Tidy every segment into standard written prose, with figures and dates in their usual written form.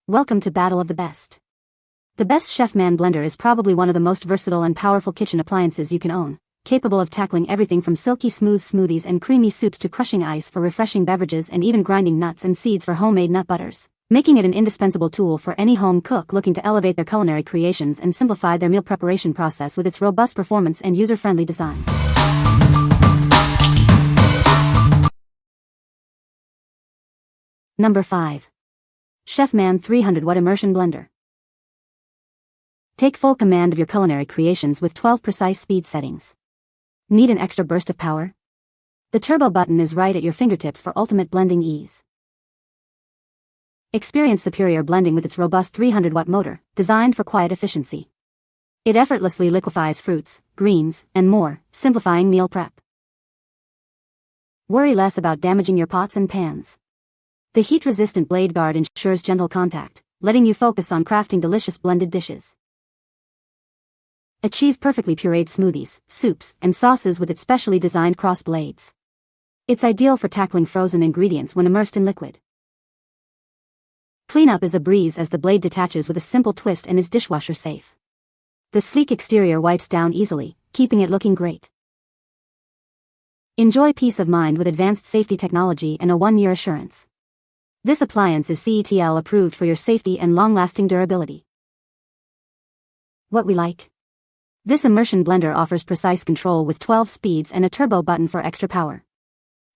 Welcome to Battle of the Best. The best Chefman Blender is probably one of the most versatile and powerful kitchen appliances you can own, capable of tackling everything from silky smooth smoothies and creamy soups to crushing ice for refreshing beverages and even grinding nuts and seeds for homemade nut butters, making it an indispensable tool for any home cook looking to elevate their culinary creations and simplify their meal preparation process with its robust performance and user-friendly design. Number 5. Chefman 300-watt Immersion Blender. Take full command of your culinary creations with 12 precise speed settings. Need an extra burst of power? The turbo button is right at your fingertips for ultimate blending ease. Experience superior blending with its robust 300-watt motor, designed for quiet efficiency. It effortlessly liquefies fruits, greens, and more, simplifying meal prep. Worry less about damaging your pots and pans. The heat-resistant blade guard ensures gentle contact, letting you focus on crafting delicious blended dishes. Achieve perfectly pureed smoothies, soups, and sauces with its specially designed cross blades. It's ideal for tackling frozen ingredients when immersed in liquid. Cleanup is a breeze as the blade detaches with a simple twist and is dishwasher safe. The sleek exterior wipes down easily, keeping it looking great. Enjoy peace of mind with advanced safety technology and a 1-year assurance. This appliance is CETL approved for your safety and long-lasting durability. What we like? This immersion blender offers precise control with 12 speeds and a turbo button for extra power.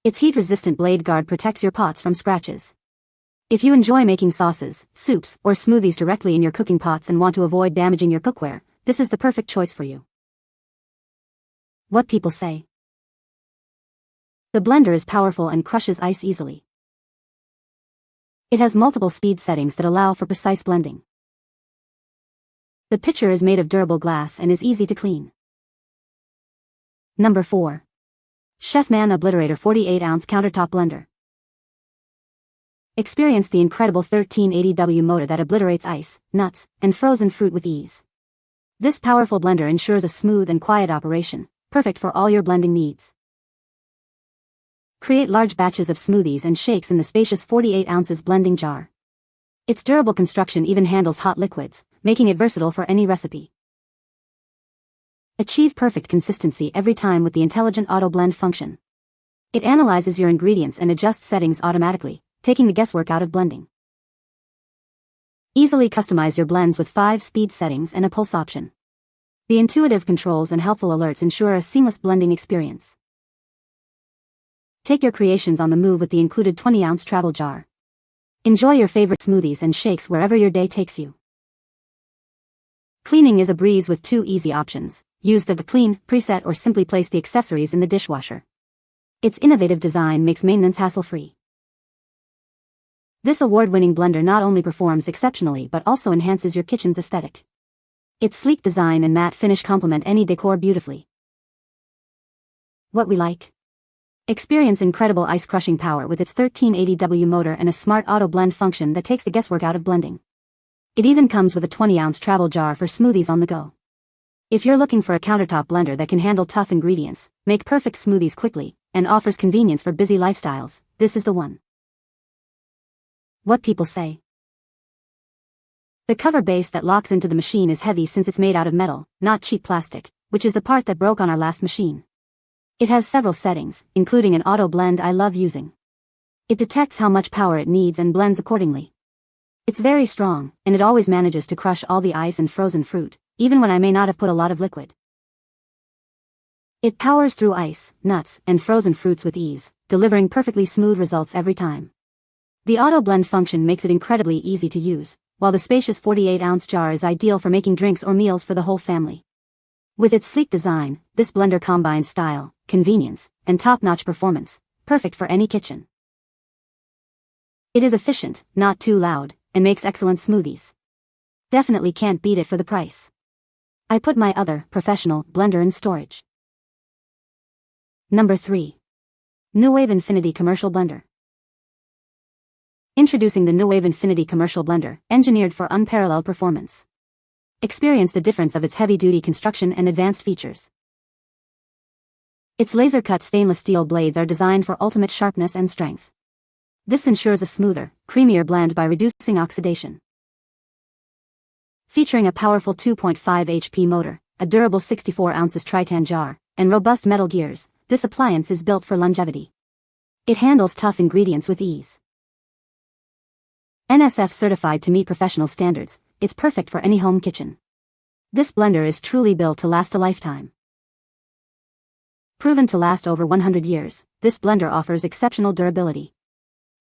Its heat-resistant blade guard protects your pots from scratches. If you enjoy making sauces, soups, or smoothies directly in your cooking pots and want to avoid damaging your cookware, this is the perfect choice for you. What people say. The blender is powerful and crushes ice easily. It has multiple speed settings that allow for precise blending. The pitcher is made of durable glass and is easy to clean. Number 4. Chefman Obliterator 48-ounce Countertop Blender. Experience the incredible 1380W motor that obliterates ice, nuts, and frozen fruit with ease. This powerful blender ensures a smooth and quiet operation, perfect for all your blending needs. Create large batches of smoothies and shakes in the spacious 48 ounces blending jar. Its durable construction even handles hot liquids, making it versatile for any recipe. Achieve perfect consistency every time with the intelligent auto blend function. It analyzes your ingredients and adjusts settings automatically, taking the guesswork out of blending. Easily customize your blends with 5 speed settings and a pulse option. The intuitive controls and helpful alerts ensure a seamless blending experience. Take your creations on the move with the included 20-ounce travel jar. Enjoy your favorite smoothies and shakes wherever your day takes you. Cleaning is a breeze with 2 easy options. Use the Clean preset or simply place the accessories in the dishwasher. Its innovative design makes maintenance hassle-free. This award-winning blender not only performs exceptionally but also enhances your kitchen's aesthetic. Its sleek design and matte finish complement any decor beautifully. What we like? Experience incredible ice-crushing power with its 1380W motor and a smart auto blend function that takes the guesswork out of blending. It even comes with a 20-ounce travel jar for smoothies on the go. If you're looking for a countertop blender that can handle tough ingredients, make perfect smoothies quickly, and offers convenience for busy lifestyles, this is the one. What people say. The cover base that locks into the machine is heavy since it's made out of metal, not cheap plastic, which is the part that broke on our last machine. It has several settings, including an auto blend I love using. It detects how much power it needs and blends accordingly. It's very strong, and it always manages to crush all the ice and frozen fruit, even when I may not have put a lot of liquid. It powers through ice, nuts, and frozen fruits with ease, delivering perfectly smooth results every time. The auto blend function makes it incredibly easy to use, while the spacious 48-ounce jar is ideal for making drinks or meals for the whole family. With its sleek design, this blender combines style, convenience, and top-notch performance, perfect for any kitchen. It is efficient, not too loud, and makes excellent smoothies. Definitely can't beat it for the price. I put my other, professional, blender in storage. Number 3. Nuwave Infinity Commercial Blender. Introducing the Nuwave Infinity Commercial Blender, engineered for unparalleled performance. Experience the difference of its heavy-duty construction and advanced features. Its laser-cut stainless steel blades are designed for ultimate sharpness and strength. This ensures a smoother, creamier blend by reducing oxidation. Featuring a powerful 2.5 HP motor, a durable 64 ounces Tritan jar, and robust metal gears, this appliance is built for longevity. It handles tough ingredients with ease. NSF certified to meet professional standards, it's perfect for any home kitchen. This blender is truly built to last a lifetime. Proven to last over 100 years, this blender offers exceptional durability.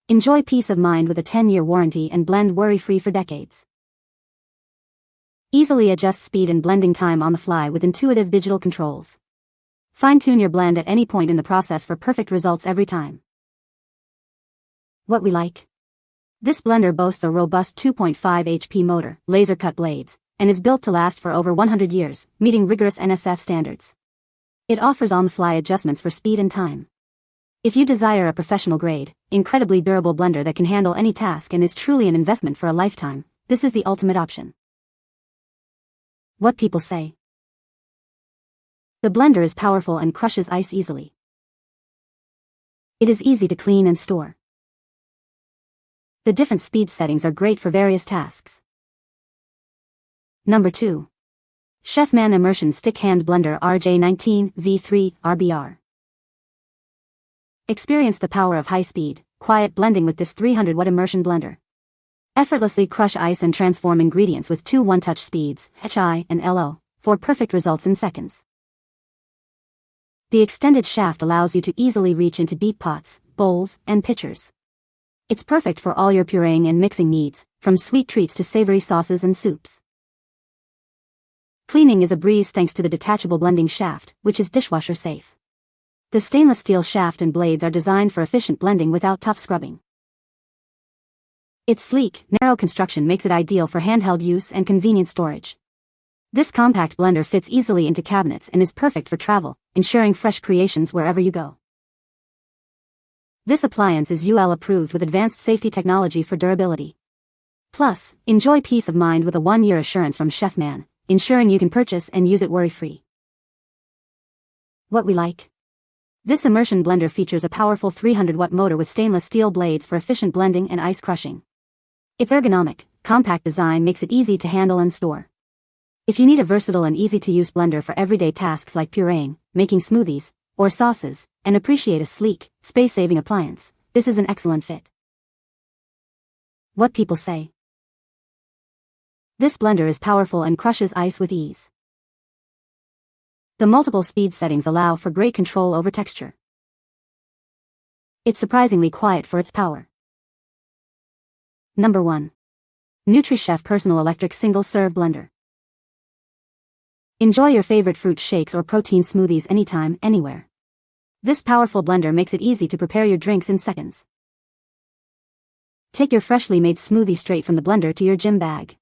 Enjoy peace of mind with a 10-year warranty and blend worry-free for decades. Easily adjust speed and blending time on the fly with intuitive digital controls. Fine-tune your blend at any point in the process for perfect results every time. What we like? This blender boasts a robust 2.5 HP motor, laser-cut blades, and is built to last for over 100 years, meeting rigorous NSF standards. It offers on-the-fly adjustments for speed and time. If you desire a professional-grade, incredibly durable blender that can handle any task and is truly an investment for a lifetime, this is the ultimate option. What people say. The blender is powerful and crushes ice easily. It is easy to clean and store. The different speed settings are great for various tasks. Number 2. Chefman Immersion Stick Hand Blender RJ19 V3 RBR. Experience the power of high-speed, quiet blending with this 300-watt immersion blender. Effortlessly crush ice and transform ingredients with two one-touch speeds, HI and LO, for perfect results in seconds. The extended shaft allows you to easily reach into deep pots, bowls, and pitchers. It's perfect for all your pureeing and mixing needs, from sweet treats to savory sauces and soups. Cleaning is a breeze thanks to the detachable blending shaft, which is dishwasher safe. The stainless steel shaft and blades are designed for efficient blending without tough scrubbing. Its sleek, narrow construction makes it ideal for handheld use and convenient storage. This compact blender fits easily into cabinets and is perfect for travel, ensuring fresh creations wherever you go. This appliance is UL approved with advanced safety technology for durability. Plus, enjoy peace of mind with a 1-year assurance from Chefman, ensuring you can purchase and use it worry-free. What we like? This immersion blender features a powerful 300-watt motor with stainless steel blades for efficient blending and ice crushing. Its ergonomic, compact design makes it easy to handle and store. If you need a versatile and easy-to-use blender for everyday tasks like pureeing, making smoothies, or sauces, and appreciate a sleek, space-saving appliance, this is an excellent fit. What people say. This blender is powerful and crushes ice with ease. The multiple speed settings allow for great control over texture. It's surprisingly quiet for its power. Number 1. NutriChef Personal Electric Single-Serve Blender. Enjoy your favorite fruit shakes or protein smoothies anytime, anywhere. This powerful blender makes it easy to prepare your drinks in seconds. Take your freshly made smoothie straight from the blender to your gym bag.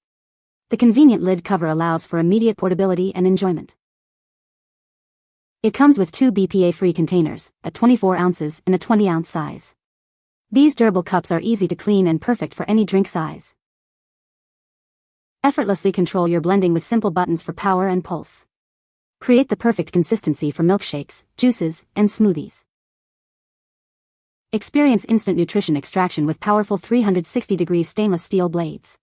The convenient lid cover allows for immediate portability and enjoyment. It comes with 2 BPA-free containers, a 24 ounces and a 20-ounce size. These durable cups are easy to clean and perfect for any drink size. Effortlessly control your blending with simple buttons for power and pulse. Create the perfect consistency for milkshakes, juices, and smoothies. Experience instant nutrition extraction with powerful 360-degree stainless steel blades.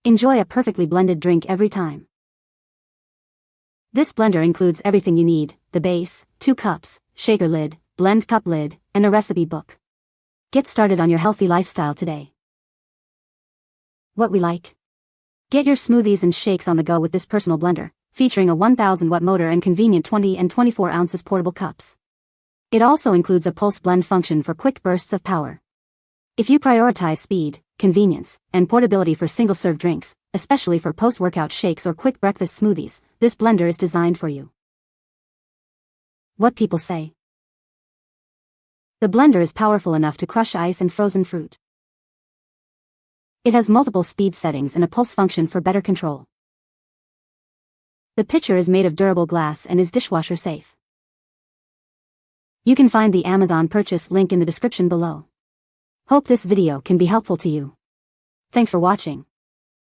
Enjoy a perfectly blended drink every time. This blender includes everything you need: the base, 2 cups, shaker lid, blend cup lid, and a recipe book. Get started on your healthy lifestyle today. What we like? Get your smoothies and shakes on the go with this personal blender, featuring a 1,000-watt motor and convenient 20 and 24 ounces portable cups. It also includes a pulse blend function for quick bursts of power. If you prioritize speed, convenience, and portability for single-serve drinks, especially for post-workout shakes or quick breakfast smoothies, this blender is designed for you. What people say. The blender is powerful enough to crush ice and frozen fruit. It has multiple speed settings and a pulse function for better control. The pitcher is made of durable glass and is dishwasher safe. You can find the Amazon purchase link in the description below. Hope this video can be helpful to you. Thanks for watching.